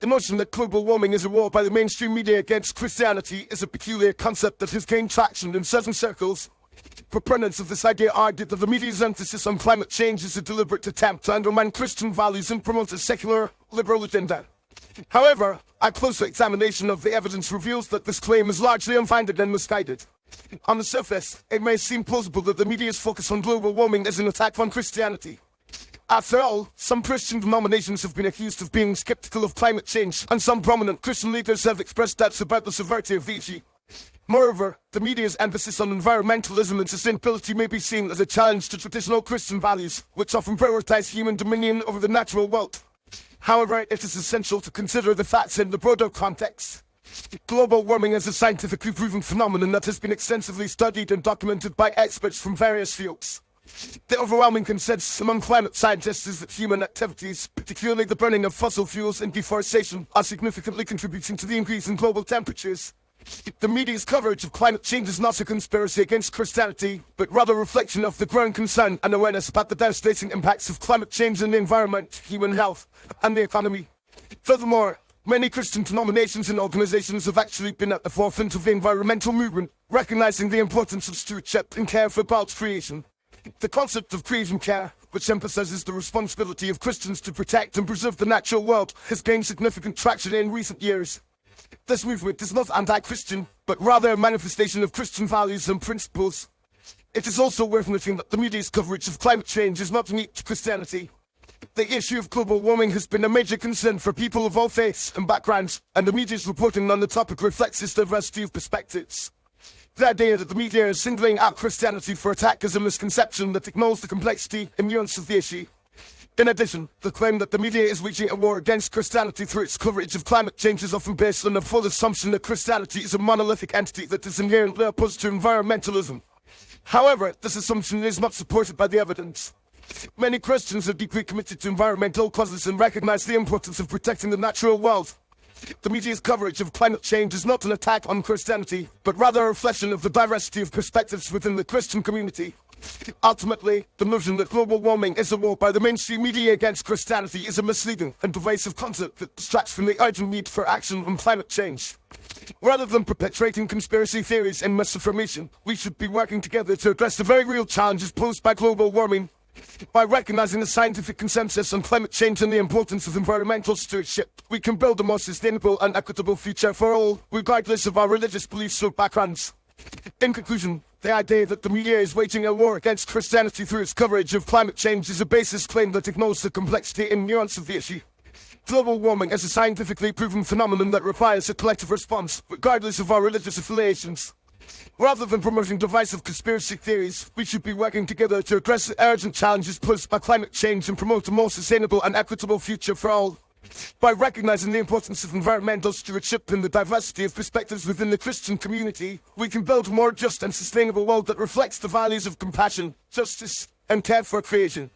The notion that global warming is a war by the mainstream media against Christianity is a peculiar concept that has gained traction in certain circles. Proponents of this idea argue that the media's emphasis on climate change is a deliberate attempt to undermine Christian values and promote a secular, liberal agenda. However, a closer examination of the evidence reveals that this claim is largely unfounded and misguided. On the surface, it may seem plausible that the media's focus on global warming is an attack on Christianity. After all, some Christian denominations have been accused of being skeptical of climate change, and some prominent Christian leaders have expressed doubts about the severity of the issue. Moreover, the media's emphasis on environmentalism and sustainability may be seen as a challenge to traditional Christian values, which often prioritize human dominion over the natural world. However, it is essential to consider the facts in the broader context. Global warming is a scientifically proven phenomenon that has been extensively studied and documented by experts from various fields. The overwhelming consensus among climate scientists is that human activities, particularly the burning of fossil fuels and deforestation, are significantly contributing to the increase in global temperatures. The media's coverage of climate change is not a conspiracy against Christianity, but rather a reflection of the growing concern and awareness about the devastating impacts of climate change on the environment, human health, and the economy. Furthermore, many Christian denominations and organizations have actually been at the forefront of the environmental movement, recognizing the importance of stewardship and care for God's creation. The concept of creation care, which emphasizes the responsibility of Christians to protect and preserve the natural world, has gained significant traction in recent years. This movement is not anti-Christian, but rather a manifestation of Christian values and principles. It is also worth noting that the media's coverage of climate change is not unique to Christianity. The issue of global warming has been a major concern for people of all faiths and backgrounds, and the media's reporting on the topic reflects this diversity of perspectives. The idea that the media is singling out Christianity for attack is a misconception that ignores the complexity and nuance of the issue. In addition, the claim that the media is waging a war against Christianity through its coverage of climate change is often based on a false assumption that Christianity is a monolithic entity that is inherently opposed to environmentalism. However, this assumption is not supported by the evidence. Many Christians are deeply committed to environmental causes and recognize the importance of protecting the natural world. The media's coverage of climate change is not an attack on Christianity, but rather a reflection of the diversity of perspectives within the Christian community. Ultimately, the notion that global warming is a war by the mainstream media against Christianity is a misleading and divisive concept that distracts from the urgent need for action on climate change. Rather than perpetrating conspiracy theories and misinformation, we should be working together to address the very real challenges posed by global warming. By recognizing the scientific consensus on climate change and the importance of environmental stewardship, we can build a more sustainable and equitable future for all, regardless of our religious beliefs or backgrounds. In conclusion, the idea that the media is waging a war against Christianity through its coverage of climate change is a baseless claim that ignores the complexity and nuance of the issue. Global warming is a scientifically proven phenomenon that requires a collective response, regardless of our religious affiliations. Rather than promoting divisive conspiracy theories, we should be working together to address the urgent challenges posed by climate change and promote a more sustainable and equitable future for all. By recognizing the importance of environmental stewardship and the diversity of perspectives within the Christian community, we can build a more just and sustainable world that reflects the values of compassion, justice, and care for creation.